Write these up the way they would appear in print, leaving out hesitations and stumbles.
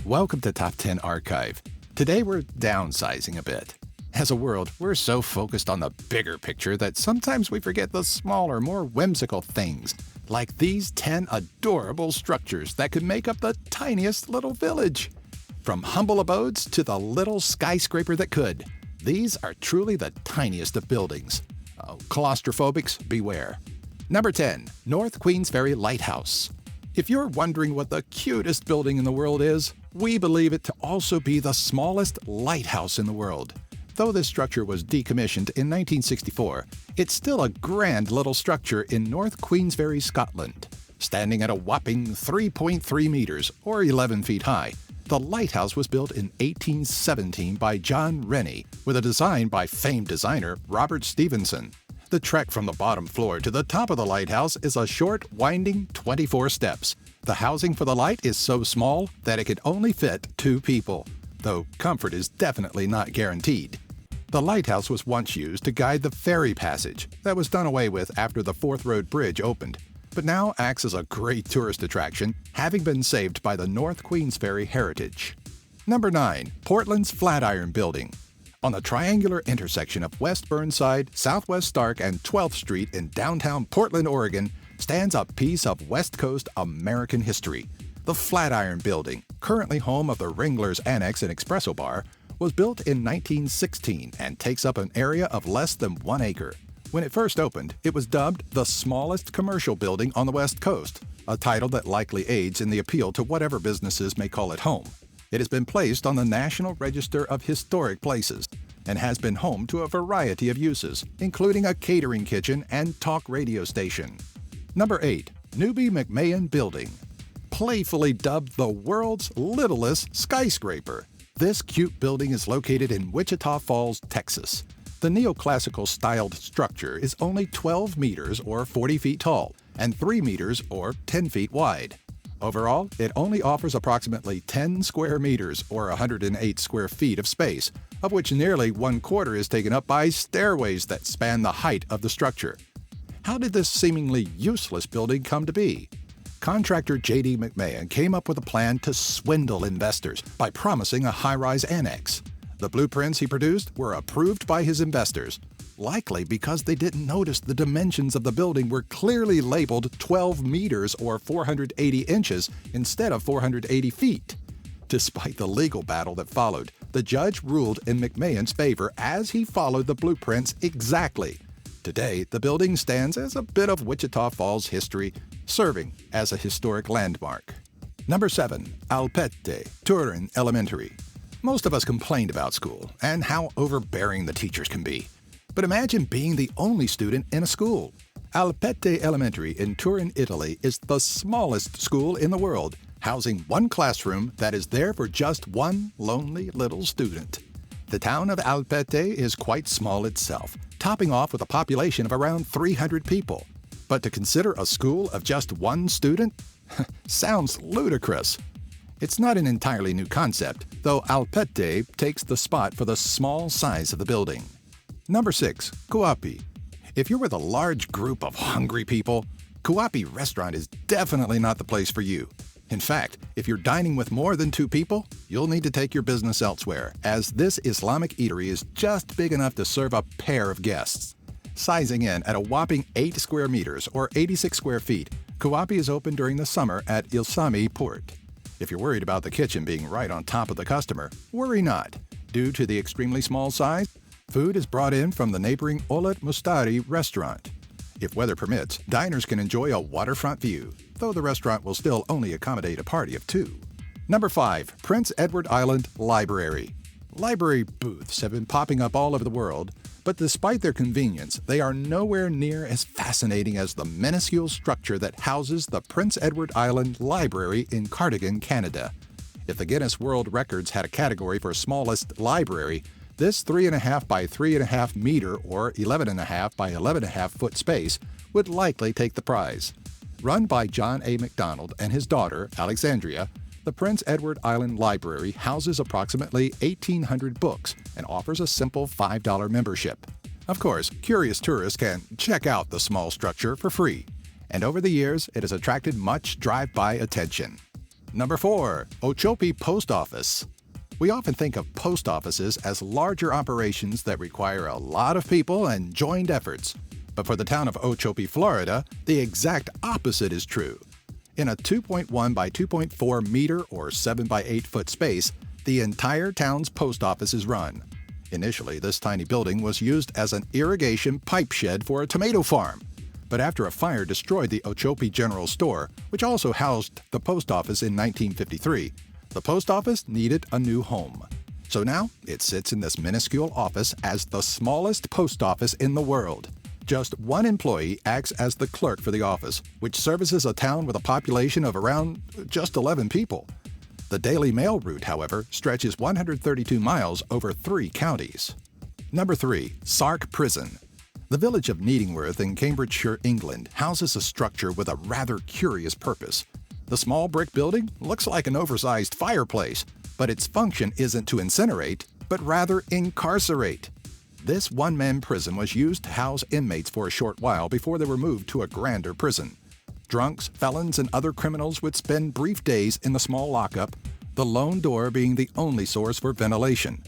welcome to Top 10 Archive. Today we're downsizing a bit. As a world, we're so focused on the bigger picture that sometimes we forget the smaller, more whimsical things, like these 10 adorable structures that could make up the tiniest little village. From humble abodes to the little skyscraper that could, these are truly the tiniest of buildings. Claustrophobics, beware. Number 10, North Queensferry Lighthouse. If you're wondering what the cutest building in the world is, we believe it to also be the smallest lighthouse in the world. Though this structure was decommissioned in 1964, it's still a grand little structure in North Queensferry, Scotland. Standing at a whopping 3.3 meters, or 11 feet high, the lighthouse was built in 1817 by John Rennie, with a design by famed designer Robert Stevenson. The trek from the bottom floor to the top of the lighthouse is a short, winding 24 steps. The housing for the light is so small that it could only fit 2 people, though comfort is definitely not guaranteed. The lighthouse was once used to guide the ferry passage that was done away with after the Forth Road Bridge opened, but now acts as a great tourist attraction, having been saved by the North Queensferry heritage. Number 9. Portland's Flatiron Building. On the triangular intersection of West Burnside, Southwest Stark, and 12th Street in downtown Portland, Oregon, stands a piece of West Coast American history. The Flatiron Building, currently home of the Wrangler's Annex and Espresso Bar, was built in 1916 and takes up an area of less than 1 acre. When it first opened, it was dubbed the smallest commercial building on the West Coast, a title that likely aids in the appeal to whatever businesses may call it home. It has been placed on the National Register of Historic Places and has been home to a variety of uses, including a catering kitchen and talk radio station. Number 8. Newby-McMahon Building. Playfully dubbed the world's littlest skyscraper, this cute building is located in Wichita Falls, Texas. The neoclassical styled structure is only 12 meters or 40 feet tall and 3 meters or 10 feet wide. Overall, it only offers approximately 10 square meters or 108 square feet of space, of which nearly 1/4 is taken up by stairways that span the height of the structure. How did this seemingly useless building come to be? Contractor J.D. McMahon came up with a plan to swindle investors by promising a high-rise annex. The blueprints he produced were approved by his investors, likely because they didn't notice the dimensions of the building were clearly labeled 12 meters or 480 inches instead of 480 feet. Despite the legal battle that followed, the judge ruled in McMahon's favor as he followed the blueprints exactly. Today, the building stands as a bit of Wichita Falls history, serving as a historic landmark. Number 7. Alpette, Turin Elementary. Most of us complained about school and how overbearing the teachers can be. But imagine being the only student in a school. Alpette Elementary in Turin, Italy is the smallest school in the world, housing 1 classroom that is there for just 1 lonely little student. The town of Alpette is quite small itself, topping off with a population of around 300 people. But to consider a school of just 1 student? Sounds ludicrous. It's not an entirely new concept, though Alpette takes the spot for the small size of the building. Number 6. Kuappi. If you're with a large group of hungry people, Kuappi restaurant is definitely not the place for you. In fact, if you're dining with more than 2 people, you'll need to take your business elsewhere, as this Islamic eatery is just big enough to serve a pair of guests. Sizing in at a whopping 8 square meters or 86 square feet, Kuappi is open during the summer at Ilsami Port. If you're worried about the kitchen being right on top of the customer, worry not. Due to the extremely small size, food is brought in from the neighboring Olet Mustari restaurant. If weather permits, diners can enjoy a waterfront view, though the restaurant will still only accommodate a party of 2. Number 5. Prince Edward Island Library. Library booths have been popping up all over the world, but despite their convenience, they are nowhere near as fascinating as the minuscule structure that houses the Prince Edward Island Library in Cardigan, Canada. If the Guinness World Records had a category for smallest library, this 3.5 by 3.5 meter or 11.5 by 11.5 foot space would likely take the prize. Run by John A. MacDonald and his daughter, Alexandria, the Prince Edward Island Library houses approximately 1,800 books and offers a simple $5 membership. Of course, curious tourists can check out the small structure for free, and over the years, it has attracted much drive-by attention. Number 4. Ochopee Post Office. We often think of post offices as larger operations that require a lot of people and joined efforts. But for the town of Ochopee, Florida, the exact opposite is true. In a 2.1 by 2.4 meter or 7 by 8 foot space, the entire town's post office is run. Initially, this tiny building was used as an irrigation pipe shed for a tomato farm. But after a fire destroyed the Ochopee General Store, which also housed the post office in 1953, the post office needed a new home. So now it sits in this minuscule office as the smallest post office in the world. Just one employee acts as the clerk for the office, which services a town with a population of around just 11 people. The daily mail route, however, stretches 132 miles over 3 counties. Number 3. Sark Prison. The village of Needingworth in Cambridgeshire, England, houses a structure with a rather curious purpose. The small brick building looks like an oversized fireplace, but its function isn't to incinerate, but rather incarcerate. This one-man prison was used to house inmates for a short while before they were moved to a grander prison. Drunks, felons, and other criminals would spend brief days in the small lockup, the lone door being the only source for ventilation.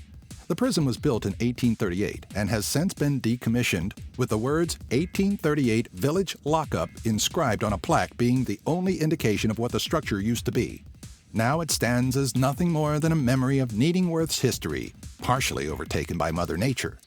The prison was built in 1838 and has since been decommissioned, with the words 1838 Village Lockup inscribed on a plaque being the only indication of what the structure used to be. Now it stands as nothing more than a memory of Needingworth's history, partially overtaken by Mother Nature.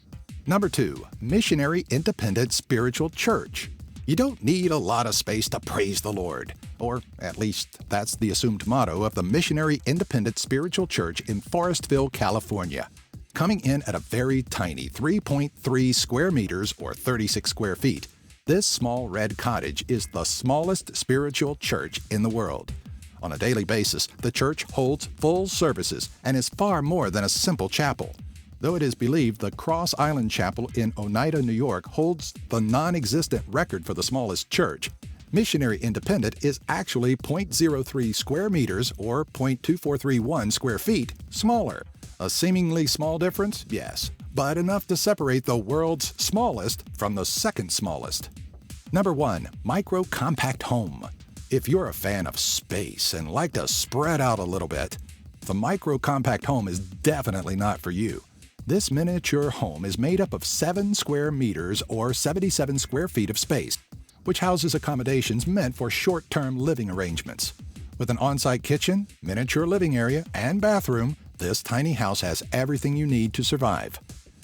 Number 2. Missionary Independent Spiritual Church. You don't need a lot of space to praise the Lord, or at least that's the assumed motto of the Missionary Independent Spiritual Church in Forestville, California. Coming in at a very tiny 3.3 square meters or 36 square feet, this small red cottage is the smallest spiritual church in the world. On a daily basis, the church holds full services and is far more than a simple chapel. Though it is believed the Cross Island Chapel in Oneida, New York holds the non-existent record for the smallest church, Missionary Independent is actually 0.03 square meters or 0.2431 square feet smaller. A seemingly small difference? Yes, but enough to separate the world's smallest from the second smallest. Number 1. Micro Compact Home. If you're a fan of space and like to spread out a little bit, the Micro Compact Home is definitely not for you. This miniature home is made up of 7 square meters or 77 square feet of space, which houses accommodations meant for short-term living arrangements. With an on-site kitchen, miniature living area, and bathroom, this tiny house has everything you need to survive.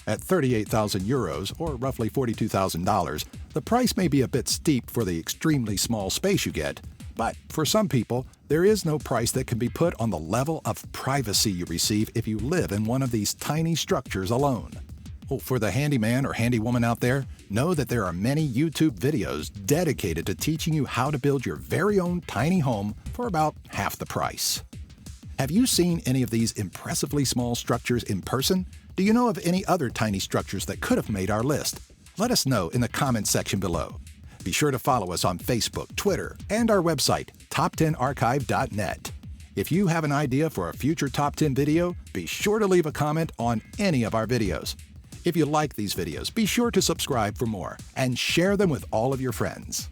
At 38,000 euros, or roughly $42,000, the price may be a bit steep for the extremely small space you get, but for some people, there is no price that can be put on the level of privacy you receive if you live in one of these tiny structures alone. Oh, for the handyman or handywoman out there, know that there are many YouTube videos dedicated to teaching you how to build your very own tiny home for about half the price. Have you seen any of these impressively small structures in person? Do you know of any other tiny structures that could have made our list? Let us know in the comments section below. Be sure to follow us on Facebook, Twitter, and our website, top10archive.net. If you have an idea for a future Top 10 video, be sure to leave a comment on any of our videos. If you like these videos, be sure to subscribe for more and share them with all of your friends.